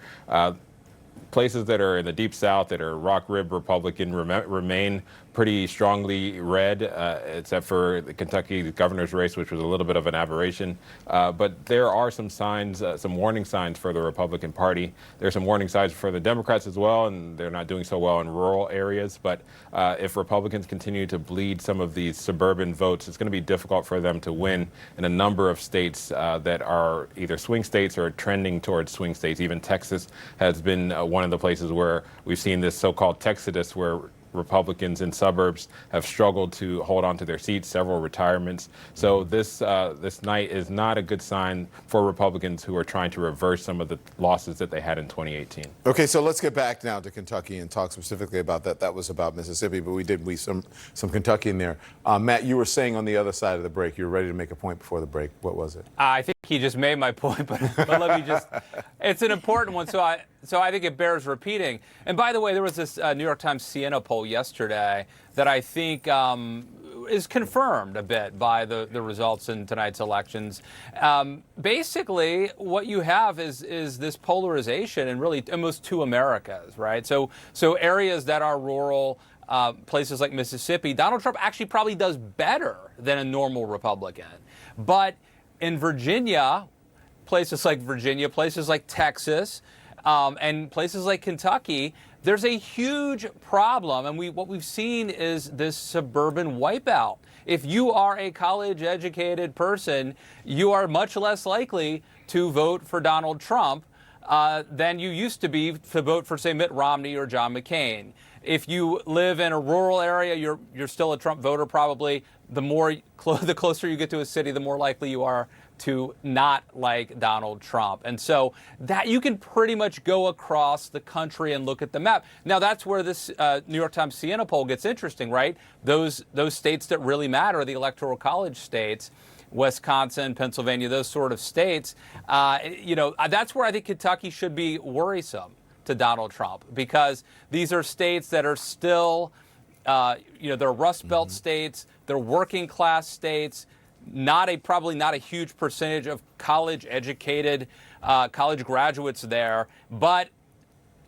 places that are in the Deep South that are rock rib Republican remain pretty strongly red, except for the Kentucky governor's race, which was a little bit of an aberration. But there are some signs, some warning signs for the Republican Party. There are some warning signs for the Democrats as well, and they're not doing so well in rural areas. But if Republicans continue to bleed some of these suburban votes, it's going to be difficult for them to win in a number of states that are either swing states or trending towards swing states. Even Texas has been one of the places where we've seen this so-called Texodus, where Republicans in suburbs have struggled to hold on to their seats, several retirements. So this night is not a good sign for Republicans who are trying to reverse some of the losses that they had in 2018. Okay, so let's get back now to Kentucky and talk specifically about that. That was about Mississippi, but we did weave some Kentucky in there. Matt, you were saying on the other side of the break, you were ready to make a point before the break. What was it? I think he just made my point, but let me just, it's an important one, so I think it bears repeating. And by the way, there was this New York Times Siena poll yesterday that I think is confirmed a bit by the results in tonight's elections. Basically, what you have is this polarization in really almost two Americas, right? So areas that are rural, places like Mississippi, Donald Trump actually probably does better than a normal Republican. But in Virginia, places like Texas, and places like Kentucky, there's a huge problem, and what we've seen is this suburban wipeout. If you are a college-educated person, you are much less likely to vote for Donald Trump than you used to be to vote for, say, Mitt Romney or John McCain. If you live in a rural area, you're still a Trump voter probably. The closer you get to a city, the more likely you are to not like Donald Trump. And so that you can pretty much go across the country and look at the map. Now, that's where this New York Times Siena poll gets interesting, right? Those states that really matter, the Electoral College states, Wisconsin, Pennsylvania, those sort of states, that's where I think Kentucky should be worrisome to Donald Trump, because these are states that are still, they're Rust Belt states, they're working class states, probably not a huge percentage of college-educated college graduates there, but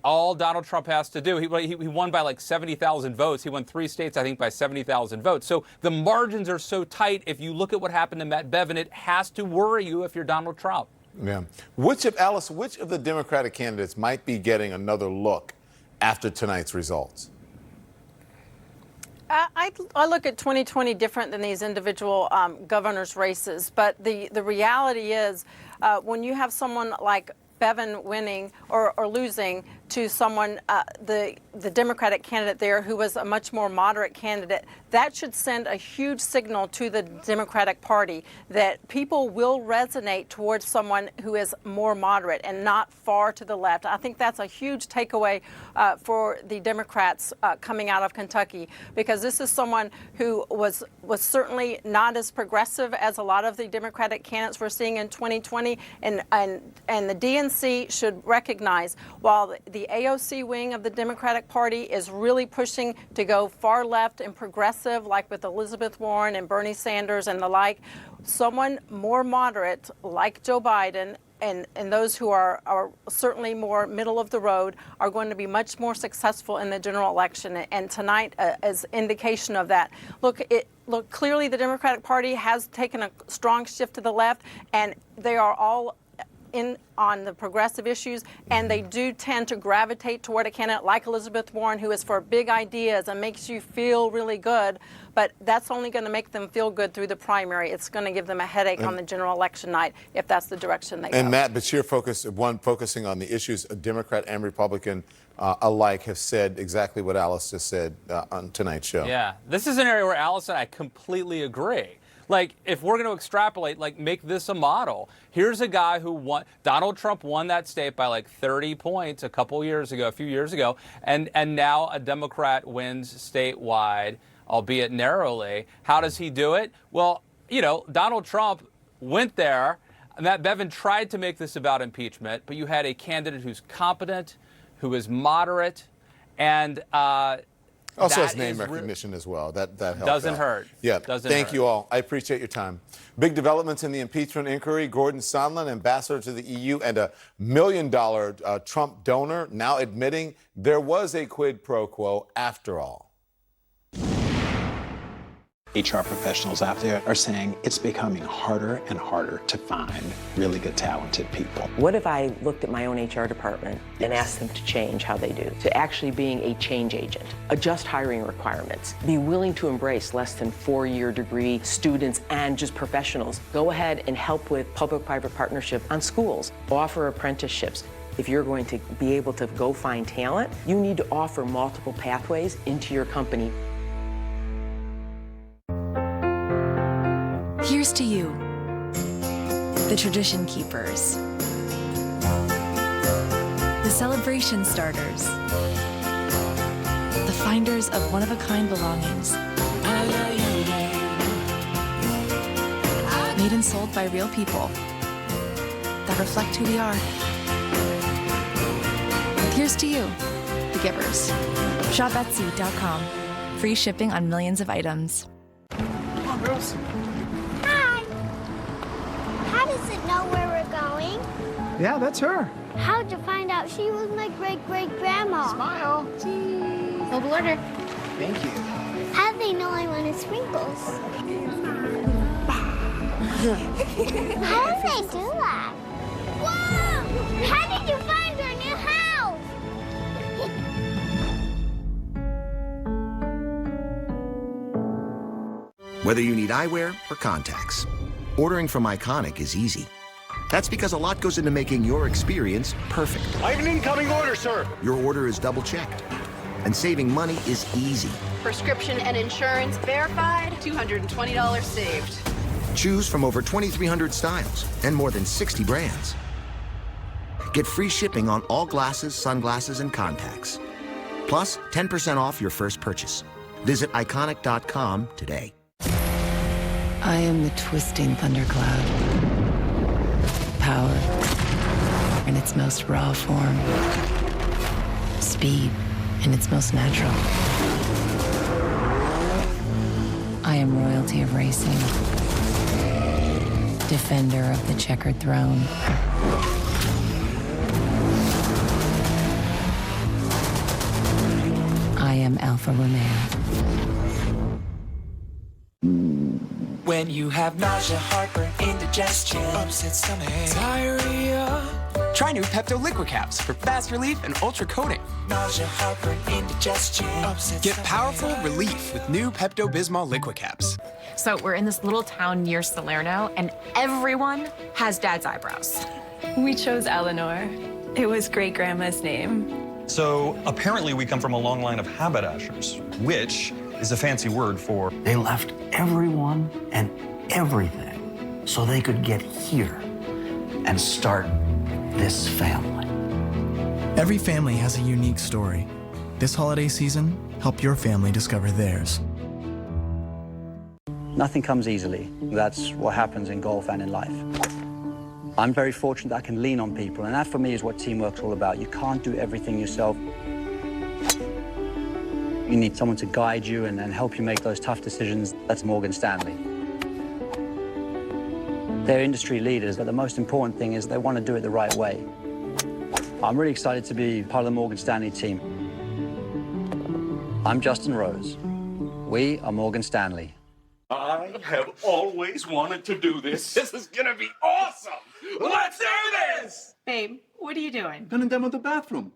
all Donald Trump has to do, he won by like 70,000 votes. He won 3 states, I think, by 70,000 votes. So the margins are so tight. If you look at what happened to Matt Bevin, it has to worry you if you're Donald Trump. Yeah. Which of the Democratic candidates might be getting another look after tonight's results? I look at 2020 different than these individual governors' races, but the reality is when you have someone like Bevin winning or losing to someone, the Democratic candidate there who was a much more moderate candidate, that should send a huge signal to the Democratic Party that people will resonate towards someone who is more moderate and not far to the left. I think that's a huge takeaway for the Democrats coming out of Kentucky, because this is someone who was certainly not as progressive as a lot of the Democratic candidates we're seeing in 2020, and the DNC should recognize, while the AOC wing of the Democratic Party is really pushing to go far left and progressive, like with Elizabeth Warren and Bernie Sanders and the like, someone more moderate like Joe Biden and those who are certainly more middle of the road are going to be much more successful in the general election. And tonight is indication of that. Look, clearly the Democratic Party has taken a strong shift to the left, and they are all in on the progressive issues, and they do tend to gravitate toward a candidate like Elizabeth Warren, who is for big ideas and makes you feel really good, but that's only going to make them feel good through the primary. It's going to give them a headache on the general election night if that's the direction they go. And Matt Beshear, focusing on the issues of Democrat and Republican alike, have said exactly what Alice just said on tonight's show. Yeah, this is an area where Alice and I completely agree. Like, if we're going to extrapolate, make this a model. Here's a guy who won. Donald Trump won that state by 30 points a few years ago, and now a Democrat wins statewide, albeit narrowly. How does he do it? Well, Donald Trump went there. Matt Bevin tried to make this about impeachment, but you had a candidate who's competent, who is moderate, and Also that has name is recognition as well. That helps. Doesn't out. hurt. Yeah. Doesn't Thank hurt. you all. I appreciate your time. Big developments in the impeachment inquiry. Gordon Sondland, ambassador to the EU and a $1 million Trump donor, now admitting there was a quid pro quo after all. HR professionals out there are saying it's becoming harder and harder to find really good, talented people. What if I looked at my own HR department and asked them to change how they do, to actually being a change agent, adjust hiring requirements, be willing to embrace less than 4-year degree students and just professionals, go ahead and help with public-private partnership on schools, offer apprenticeships. If you're going to be able to go find talent, you need to offer multiple pathways into your company. Here's to you, the tradition keepers, the celebration starters, the finders of one-of-a-kind belongings, made and sold by real people that reflect who we are. Here's to you, the givers. Shop Etsy.com. Free shipping on millions of items. Come on, girls. Hi. How does it know where we're going? Yeah, that's her. How'd you find out she was my great-great-grandma? Smile. Cheese. Mobile order. Thank you. How'd they know I wanted sprinkles? How did they do that? Whoa! How did you find our new house? Whether you need eyewear or contacts, ordering from Iconic is easy. That's because a lot goes into making your experience perfect. I have an incoming order, sir. Your order is double-checked, and saving money is easy. Prescription and insurance verified, $220 saved. Choose from over 2,300 styles and more than 60 brands. Get free shipping on all glasses, sunglasses, and contacts. Plus, 10% off your first purchase. Visit iconic.com today. I am the twisting thundercloud. Power in its most raw form. Speed in its most natural. I am royalty of racing. Defender of the checkered throne. I am Alfa Romeo. When you have nausea, heartburn, indigestion, upset stomach, diarrhea, try new Pepto Liquid Caps for fast relief and ultra coating. Nausea, heartburn, indigestion, upset Get powerful relief with new Pepto-Bismol Liquid Caps. So we're in this little town near Salerno, and everyone has Dad's eyebrows. We chose Eleanor. It was great-grandma's name. So apparently we come from a long line of haberdashers, which is a fancy word for... They left everyone and everything so they could get here and start this family. Every family has a unique story. This holiday season, help your family discover theirs. Nothing comes easily. That's what happens in golf and in life. I'm very fortunate that I can lean on people, and that for me is what teamwork's all about. You can't do everything yourself. You need someone to guide you and help you make those tough decisions. That's Morgan Stanley. They're industry leaders, but the most important thing is they want to do it the right way. I'm really excited to be part of the Morgan Stanley team. I'm Justin Rose. We are Morgan Stanley. I have always wanted to do this. This is gonna be awesome! Let's do this! Babe, what are you doing? Gonna demo the bathroom.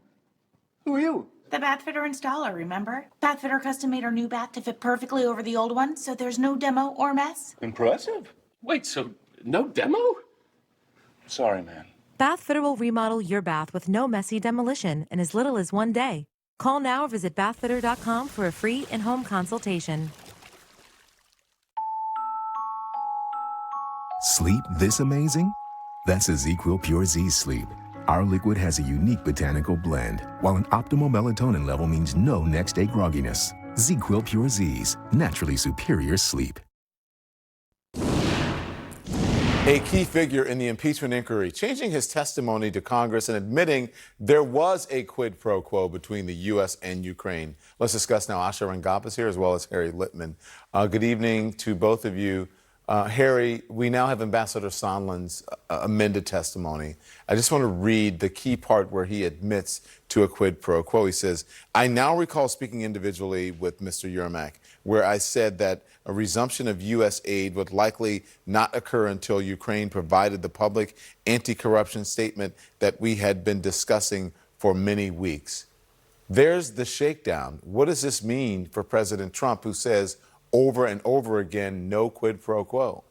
Who are you? The Bathfitter installer, remember? Bathfitter custom made our new bath to fit perfectly over the old one, so there's no demo or mess. Impressive. Wait, so no demo? Sorry, man. Bathfitter will remodel your bath with no messy demolition in as little as 1 day. Call now or visit bathfitter.com for a free in-home consultation. Sleep this amazing? That's Ezequiel Pure Z Sleep. Our liquid has a unique botanical blend, while an optimal melatonin level means no next-day grogginess. ZzzQuil Pure Z's, naturally superior sleep. A key figure in the impeachment inquiry, changing his testimony to Congress and admitting there was a quid pro quo between the U.S. and Ukraine. Let's discuss now. Asha Rangappa is here, as well as Harry Litman. Good evening to both of you. Harry, we now have Ambassador Sondland's amended testimony. I just want to read the key part where he admits to a quid pro quo. He says, "I now recall speaking individually with Mr. Yermak, where I said that a resumption of U.S. aid would likely not occur until Ukraine provided the public anti-corruption statement that we had been discussing for many weeks." There's the shakedown. What does this mean for President Trump, who says over and over again, no quid pro quo?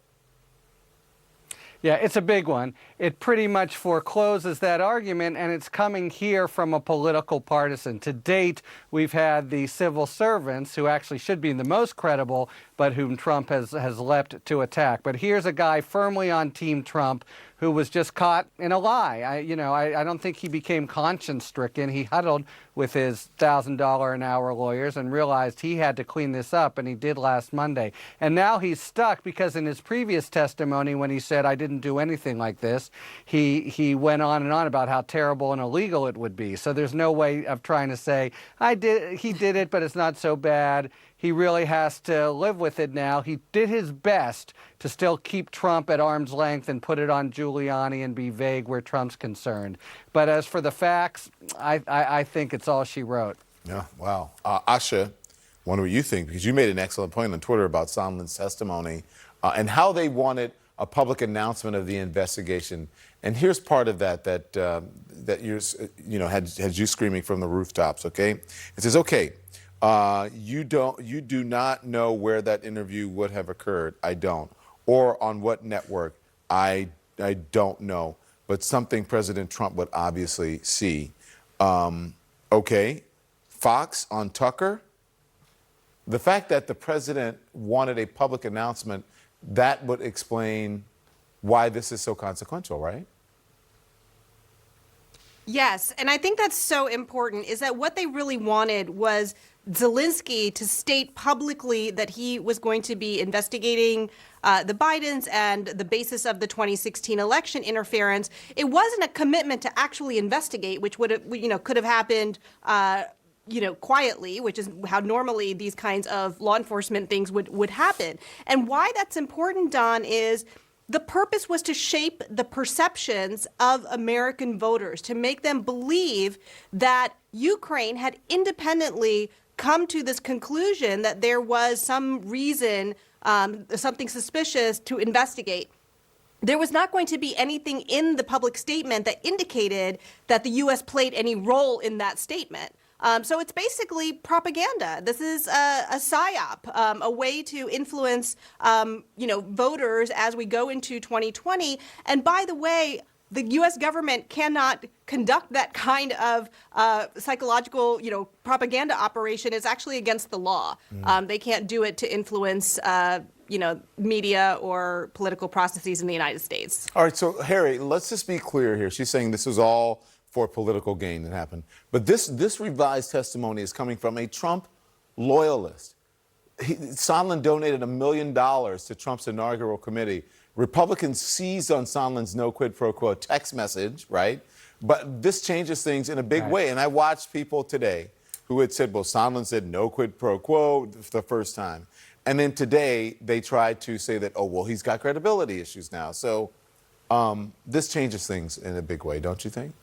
Yeah, it's a big one. It pretty much forecloses that argument, and it's coming here from a political partisan. To date, we've had the civil servants, who actually should be the most credible, but whom Trump has leapt to attack. But here's a guy firmly on Team Trump who was just caught in a lie. I don't think he became conscience-stricken. He huddled with his $1,000 an hour lawyers and realized he had to clean this up, and he did last Monday. And now he's stuck because in his previous testimony, when he said, "I didn't do anything like this," he went on and on about how terrible and illegal it would be. So there's no way of trying to say, he did it, but it's not so bad. He really has to live with it now. He did his best to still keep Trump at arm's length and put it on Giuliani and be vague where Trump's concerned. But as for the facts, I think it's all she wrote. Yeah, wow. Asha, wonder what you think, because you made an excellent point on Twitter about Sondland's testimony and how they wanted a public announcement of the investigation. And here's part of that had you screaming from the rooftops, okay? It says, okay, you do not know where that interview would have occurred. I don't. Or on what network. I don't know. But something President Trump would obviously see. Okay, Fox on Tucker. The fact that the president wanted a public announcement, that would explain why this is so consequential, right? Yes, and I think that's so important, is that what they really wanted was Zelensky to state publicly that he was going to be investigating the Bidens and the basis of the 2016 election interference. It wasn't a commitment to actually investigate, which would have, could have happened quietly, which is how normally these kinds of law enforcement things would happen. And why that's important, Don, is the purpose was to shape the perceptions of American voters, to make them believe that Ukraine had independently come to this conclusion that there was some reason, something suspicious to investigate. There was not going to be anything in the public statement that indicated that the U.S. played any role in that statement. So it's basically propaganda. This is a psyop, a way to influence, voters as we go into 2020. And by the way, the U.S. government cannot conduct that kind of psychological, propaganda operation. It's actually against the law. They can't do it to influence, media or political processes in the United States. All right, so Harry, let's just be clear here. She's saying this was all for political gain that happened. But this revised testimony is coming from a Trump loyalist. Sondland donated $1 million to Trump's inaugural committee. Republicans seized on Sondland's no quid pro quo text message, right? But this changes things in a big way. And I watched people today who had said, well, Sondland said no quid pro quo the first time. And then today they tried to say that, oh, well, he's got credibility issues now. So this changes things in a big way, don't you think?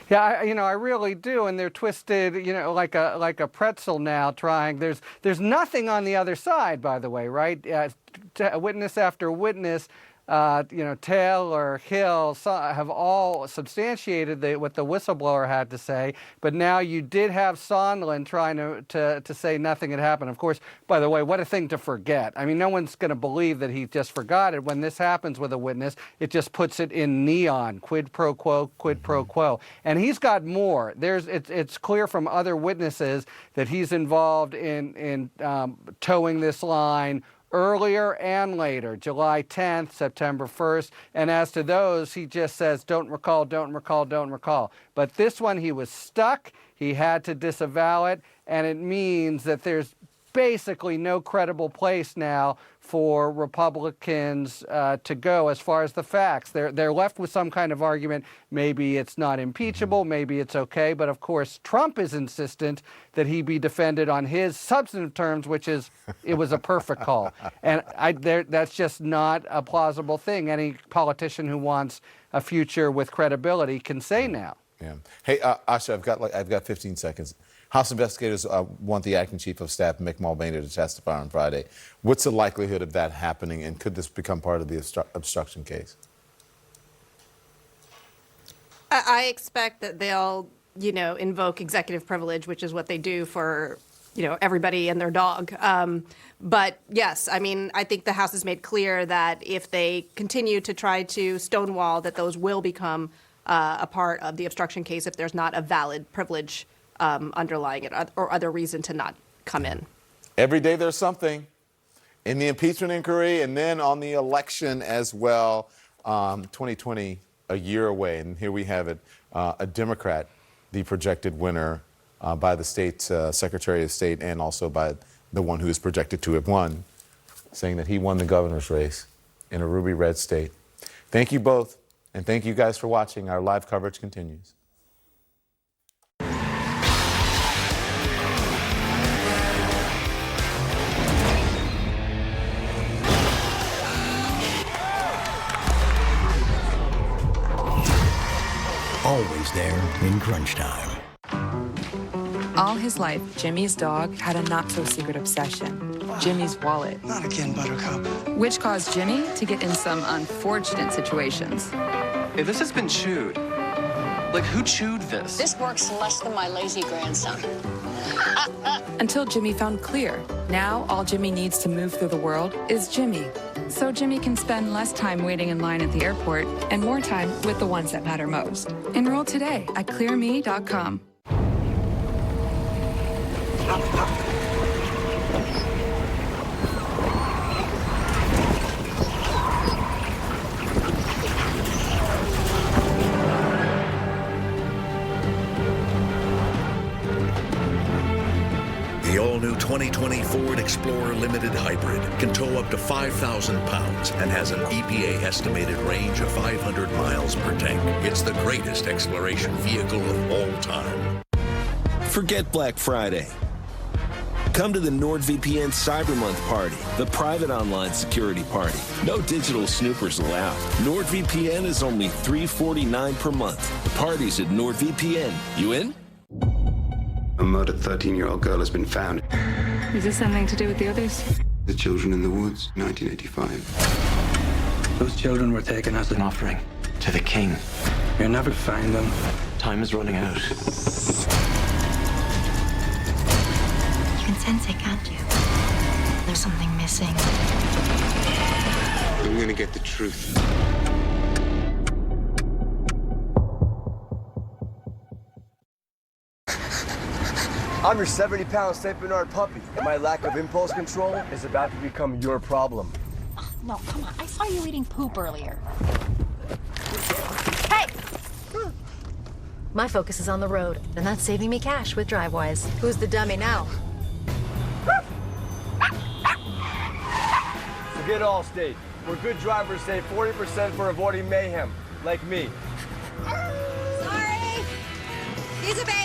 Yeah, I really do, and they're twisted, like a pretzel now. There's nothing on the other side, by the way, right? Witness after witness, Taylor, Hill have all substantiated what the whistleblower had to say. But now you did have Sondland trying to say nothing had happened. Of course, by the way, what a thing to forget. I mean, no one's going to believe that he just forgot it. When this happens with a witness, it just puts it in neon, quid pro quo, quid pro quo. And he's got more. It's clear from other witnesses that he's involved in towing this line earlier and later, July 10th, September 1st. And as to those, he just says, don't recall, don't recall, don't recall. But this one, he was stuck. He had to disavow it. And it means that there's basically no credible place now for Republicans to go as far as the facts. They're left with some kind of argument. Maybe it's not impeachable, maybe it's okay, but of course Trump is insistent that he be defended on his substantive terms, which is it was a perfect call. And that's just not a plausible thing any politician who wants a future with credibility can say now. Yeah. Hey, Asha, I've got 15 seconds. House investigators want the acting chief of staff, Mick Mulvaney, to testify on Friday. What's the likelihood of that happening, and could this become part of the obstruction case? I expect that they'll, invoke executive privilege, which is what they do for, everybody and their dog. But yes, I mean, I think the House has made clear that if they continue to try to stonewall, that those will become a part of the obstruction case if there's not a valid privilege underlying it or other reason to not come in. Every day there's something in the impeachment inquiry and then on the election as well. 2020, a year away, and here we have it, a Democrat, the projected winner by the state Secretary of State and also by the one who is projected to have won, saying that he won the governor's race in a ruby red state. Thank you both, and thank you guys for watching. Our live coverage continues. Always there in crunch time. All his life, Jimmy's dog had a not-so-secret obsession, Jimmy's wallet. Not again, Buttercup. Which caused Jimmy to get in some unfortunate situations. Hey, this has been chewed. Like, who chewed this? This works less than my lazy grandson. Until Jimmy found Clear. Now, all Jimmy needs to move through the world is Jimmy. So Jimmy can spend less time waiting in line at the airport and more time with the ones that matter most. Enroll today at clearme.com. The all-new 2020 Ford Explorer Limited Hybrid can tow up to 5,000 pounds and has an EPA estimated range of 500 miles per tank. It's the greatest exploration vehicle of all time. Forget Black Friday. Come to the NordVPN Cyber Month party, the private online security party. No digital snoopers allowed. NordVPN is only $349 per month. The party's at NordVPN. You in? A murdered 13-year-old girl has been found. Is this something to do with the others? The Children in the Woods, 1985. Those children were taken as an offering to the king. You'll never find them. Time is running out. You can sense it, can't you? There's something missing. I'm gonna get the truth. I'm your 70-pound St. Bernard puppy, and my lack of impulse control is about to become your problem. Oh, no, come on. I saw you eating poop earlier. Hey! My focus is on the road, and that's saving me cash with DriveWise. Who's the dummy now? Forget Allstate. Where good drivers save 40% for avoiding mayhem, like me. Sorry! He's a baby!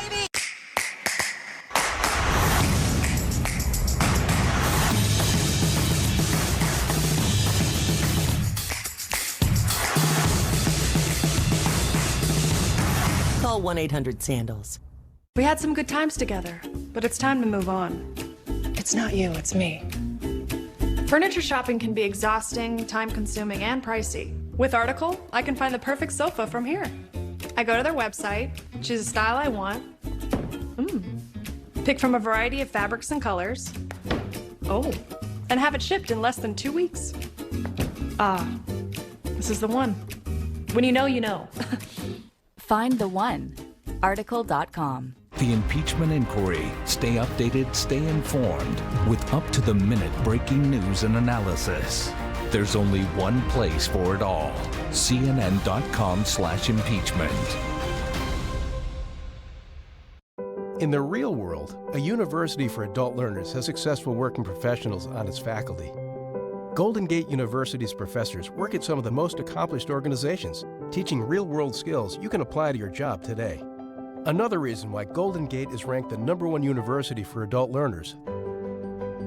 Call 1-800-SANDALS. We had some good times together, but it's time to move on. It's not you, it's me. Furniture shopping can be exhausting, time-consuming, and pricey. With Article, I can find the perfect sofa from here. I go to their website, choose a style I want, pick from a variety of fabrics and colors, and have it shipped in less than 2 weeks. This is the one. When you know, you know. Find the one. Article.com. The impeachment inquiry. Stay updated, stay informed with up-to-the-minute breaking news and analysis. There's only one place for it all. CNN.com/impeachment. In the real world, a university for adult learners has successful working professionals on its faculty. Golden Gate University's professors work at some of the most accomplished organizations, teaching real-world skills you can apply to your job today. Another reason why Golden Gate is ranked the #1 university for adult learners.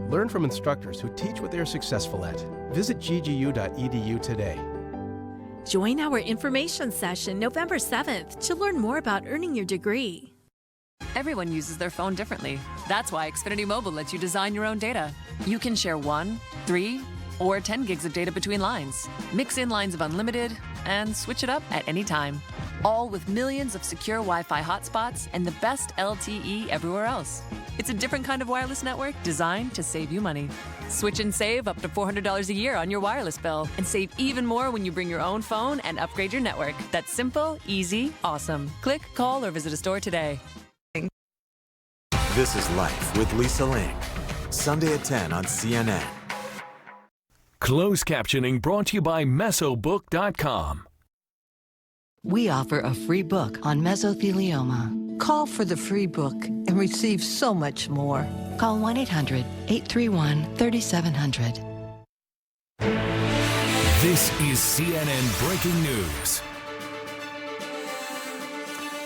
Learn from instructors who teach what they're successful at. Visit ggU.edu today. Join our information session November 7th to learn more about earning your degree. Everyone uses their phone differently. That's why Xfinity Mobile lets you design your own data. You can share 1, 3, or 10 gigs of data between lines. Mix in lines of unlimited and switch it up at any time. All with millions of secure Wi-Fi hotspots and the best LTE everywhere else. It's a different kind of wireless network designed to save you money. Switch and save up to $400 a year on your wireless bill and save even more when you bring your own phone and upgrade your network. That's simple, easy, awesome. Click, call, or visit a store today. This is Life with Lisa Ling. Sunday at 10 on CNN. Closed captioning brought to you by Mesobook.com. We offer a free book on mesothelioma. Call for the free book and receive so much more. Call 1-800-831-3700. This is CNN Breaking News.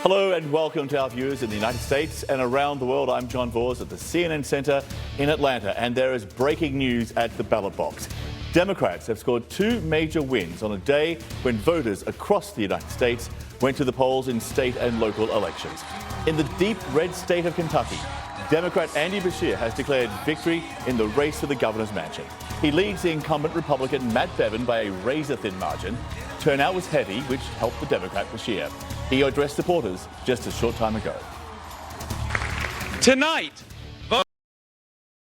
Hello and welcome to our viewers in the United States and around the world. I'm John Vors at the CNN Center in Atlanta, and there is breaking news at the ballot box. Democrats have scored 2 major wins on a day when voters across the United States went to the polls in state and local elections. In the deep red state of Kentucky, Democrat Andy Beshear has declared victory in the race to the governor's mansion. He leads the incumbent Republican Matt Bevin by a razor-thin margin. Turnout was heavy, which helped the Democrat Beshear. He addressed supporters just a short time ago. Tonight,